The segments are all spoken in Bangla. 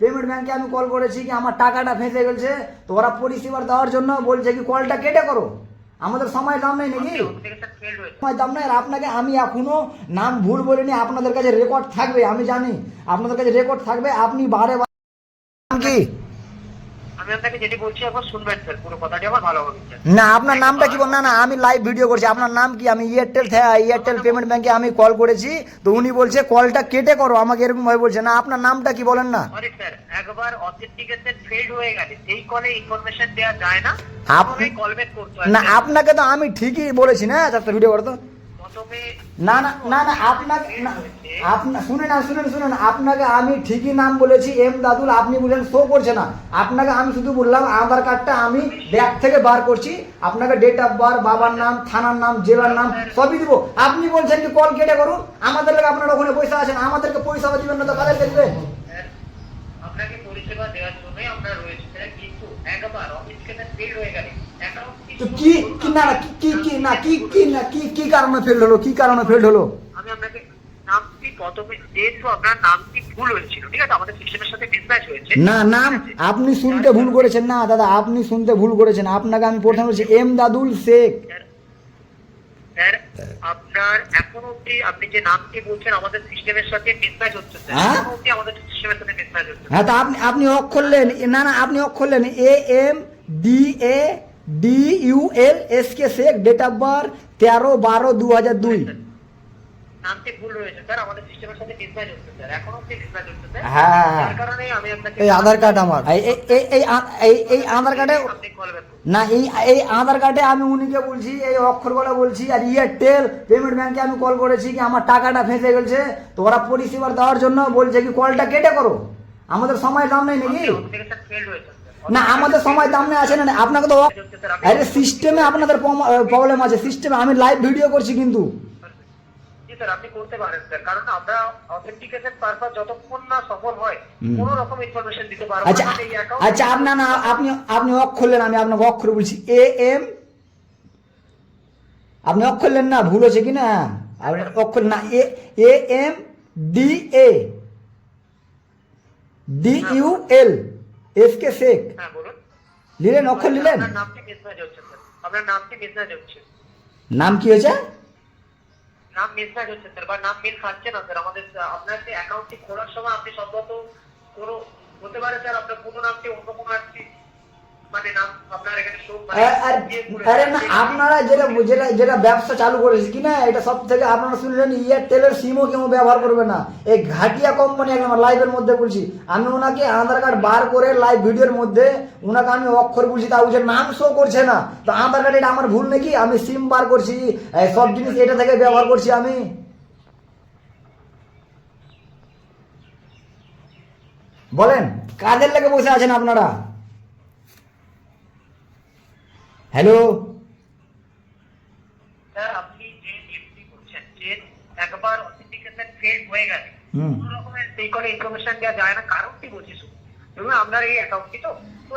পেমেন্ট ব্যাংকে আমি কল করেছি কি আমার টাকাটা ফেঁসে গেছে, তো ওরা পরিষেবা দেওয়ার জন্য বলছে কি কলটা কেটে করো। আমাদের সময় দাম নেই নাকি? সময় দাম নেই। আর আপনাকে আমি এখনো নাম ভুল বলিনি, আপনাদের কাছে রেকর্ড থাকবে, আমি জানি আপনাদের কাছে রেকর্ড থাকবে। আপনি বারে বারে কি আমি আপনাকে যেটি বলছি একবার শুনবেন স্যার, পুরো কথাটি আমার ভালো হবে। না আপনার নামটা কি? না না আমি লাইভ ভিডিও করছি। আপনার নাম কি? আমি এয়ারটেল পেমেন্ট ব্যাংকে আমি কল করেছি, তো উনি বলছে কলটা কেটে করো, আমাকে এরকম ভাবে বলছে। না আপনার নামটা কি বলেন না? সরি স্যার, একবার অথেন্টিকেশন ফেলড হয়ে গেলে সেই কলে ইনফরমেশন দেওয়া যায় না, আপনি কল ব্যাক করতে হয়। না আপনাকে তো আমি ঠিকই বলেছি না, একটা ভিডিও করো তো। প্রথমে না না না না আপনাকে আপনার শুনেন আপনাকে আমি ঠিকই নাম বলেছি এম দাদুল, আপনি বললেন শো করছে না। আপনাকে আমি শুধু বললাম আধার কার্ডটা আমি ব্যাগ থেকে বার করছি, আপনাকে ডেট অফ বার্থ, বাবার নাম, থানার নাম, জেলার নাম সবই দিব। আপনি বলছেন কি কল কেটে করুন। আমাদের লাগে আপনারা ওখানে পয়সা আছেন, আমাদেরকে পয়সা দিবেন না তো কাদেরকে দিবেন? আপনাকে পরিষেবা দেওয়ার জন্যই আমরা রয়েছি স্যার, কিন্তু একবার অথেন্টিকেশন ফেলড হয়ে গেলে তো কি কি না কি কি না কি কি না কি কি কারণে ফেল হলো? কি কারণে ফেল হলো? আমি আপনাকে নামটি প্রথমে যেহেতু আপনার নামটি ভুল হয়েছিল, ঠিক আছে, আমাদের সিস্টেমের সাথে মিসম্যাচ হয়েছে। না নাম আপনি শুনতে ভুল করেছেন। না দাদা আপনি শুনতে ভুল করেছেন। আপনাকে আমি প্রথমে বলছি এম দাদুল শেখ। স্যার আপনার এখন অবধি আপনি যে নামটি বলছেন আমাদের সিস্টেমের সাথে মিসম্যাচ হচ্ছে স্যার, হ্যাঁ? এখন অবধি আমাদের সিস্টেমের সাথে মিসম্যাচ হচ্ছে। হ্যাঁ, তা আপনি অক্ষর লেন। না না আপনি অক্ষর লেন AMDADUL শেখ, ডেট অফ বার্থ 13/12/2002। নামটি ভুল রয়েছে স্যার, আমাদের সিস্টেমের সাথে মিসম্যাচ হচ্ছে স্যার, এখন অবধি মিসম্যাচ হচ্ছে স্যার। হ্যাঁ এই কারণেই আমি আপনাকে এই আধার কার্ড আমার এই আধার কার্ডে আপনি কল ব্যাক করুন। না এই আধার কার্ডে আমি উনিকে বলছি, এই অক্ষরগুলো বলছি। আর এয়ারটেল পেমেন্ট ব্যাংকে আমি কল করেছি কি আমার টাকাটা ফেঁসে গেছে, তো ওরা পরিষেবা দেওয়ার জন্য বলছে কি কলটা কেটে করো। আমাদের সময় দাম নেই নাকি? অথেন্টিকেশন ফেলড হয়েছে স্যার। না আমাদের সময় দাম নেই আছে না? আপনাকে তো আরে সিস্টেমে আপনাদের প্রবলেম আছে, সিস্টেমে। আমি লাইভ ভিডিও করছি কিন্তু। জি স্যার, আপনি করতে পারেন স্যার, কারণ আমরা অথেন্টিকেশন পারপাস যতক্ষণ না সফল হয় কোনো রকম ইনফরমেশন দিতে পারবো আচ্ছা না এই অ্যাকাউন্ট। আচ্ছা আপনার না আপনি অক্ষর লেন, আমি আপনাকে অক্ষর বলছি AM। আপনি অক্ষর লেন না, ভুল হচ্ছে কি না? অক্ষর না AMDADUL শেখ হ্যাঁ বলুন। নিলেন, অক্ষর নিলেন। আপনার নামটি মিসম্যাচ হচ্ছে স্যার, আপনার নামটি মিসম্যাচ হচ্ছে। নাম কি হয়েছে? নাম মিসম্যাচ হচ্ছে স্যার, বা নাম মিল খাচ্ছে না স্যার আমাদের। আপনার যে অ্যাকাউন্টটি খোলার সময় আপনি সম্ভবত কোনো হতে পারে স্যার আপনার কোনো নামটি অন্য কোনো একটি মানে নাম আপনার এখানে শো আরে না আপনারা যেটা যেটা যেটা ব্যবসা চালু করেছে কি না, এটা সব থেকে আপনারা শুনলেন এয়ারটেলের সিমও কেউ ব্যবহার করবে না। এই ঘাটিয়া কোম্পানি একদম লাইভের মধ্যে বলছি, আমি ওনাকে আধার কার্ড বার করে লাইভ ভিডিওর মধ্যে ওনাকে আমি অক্ষর বলছি, তা বুঝে নাম শো করছে না। তো আধার কার্ড এটা আমার ভুল নাকি? আমি সিম বার করছি, সব জিনিস এটা থেকে ব্যবহার করছি আমি। বলেন কাদের লেগে বসে আছেন আপনারা? হ্যালো স্যার, আপনি যে ডিউটি করছেন যে একবার অথেন্টিকেশন ফেল হয়ে গেলে কোনো রকমের সেই করে ইনফরমেশন দেওয়া যায় না, কারণটি বলছি শুনুন। ধরুন আপনার এই অ্যাকাউন্টটি তো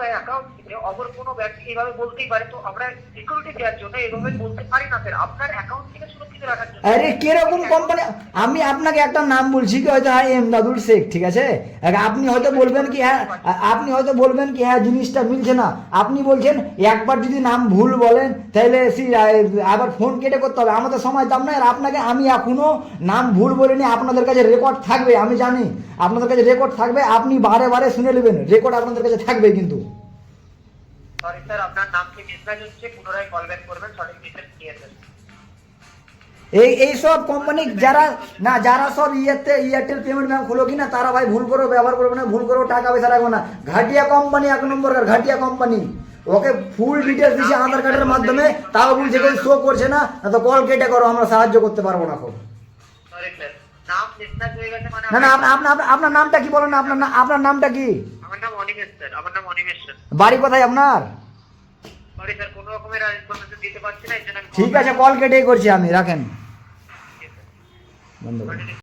এই অ্যাকাউন্টটিতে অপর কোনো ব্যক্তি এইভাবে বলতেই পারে, তো আমরা সিকিউরিটি দেওয়ার জন্য এইভাবে বলতে পারি না স্যার, আপনার অ্যাকাউন্টটিকে সুরক্ষিত রাখার জন্য। আরে কিরকম কোম্পানি? আমি আপনাকে একটা নাম বলছি কি হয়তো হ্যাঁ এম দাদুল শেখ, ঠিক আছে। আপনি হয়তো বলবেন কি হ্যাঁ, আপনি হয়তো বলবেন কি হ্যাঁ জিনিসটা মিলছে না। আপনি বলছেন একবার যদি নাম ভুল বলেন তাহলে আবার ফোন কেটে করতে হবে, আমাদের সময় দাম নাই। আর আপনাকে আমি এখনো নাম ভুল বলিনি, আপনাদের কাছে রেকর্ড থাকবে, আমি জানি আপনাদের কাছে রেকর্ড থাকবে। আপনি বারে বারে শুনে নেবেন, রেকর্ড আপনাদের কাছে থাকবে কিন্তু। সরি স্যার, আপনার নামটি মিসম্যাচ হচ্ছে, পুনরায় কল ব্যাক করবেন, সঠিক ডিটেইলস দিয়ে দেবেন। এই সব কোম্পানি যারা সব এয়ারটেল পেমেন্ট ব্যাংক হলো কিনা, তারা ভাই ভুল করে ব্যবহার করবে না, ভুল করেও টাকা পয়সা রাখবে না। ঘাটিয়া কোম্পানি, এক নম্বর ঘাটিয়া কোম্পানি। ওকে ফুল ডিটেলস দিয়েছে আধার কার্ডের মাধ্যমে, তাও বলছে কেউ শো করছে না, তো কল কেটে করো, আমরা সাহায্য করতে পারবো না। খুব সরি স্যার, নাম মিসম্যাচ হয়ে গেছে মানে না না আপনার নামটা কি বলেন? আপনার নামটা কি? আমার নাম অনিমেষ স্যার, আমার নাম অনিমেষ স্যার। বাড়ি কোথায় আপনার? সরি স্যার, কোনো রকমের ইনফরমেশন দিতে পারছি না, এই জন্য আমি ঠিক আছে, কল কেটেই করছি আমি, রাখেন বন্ধ করুন।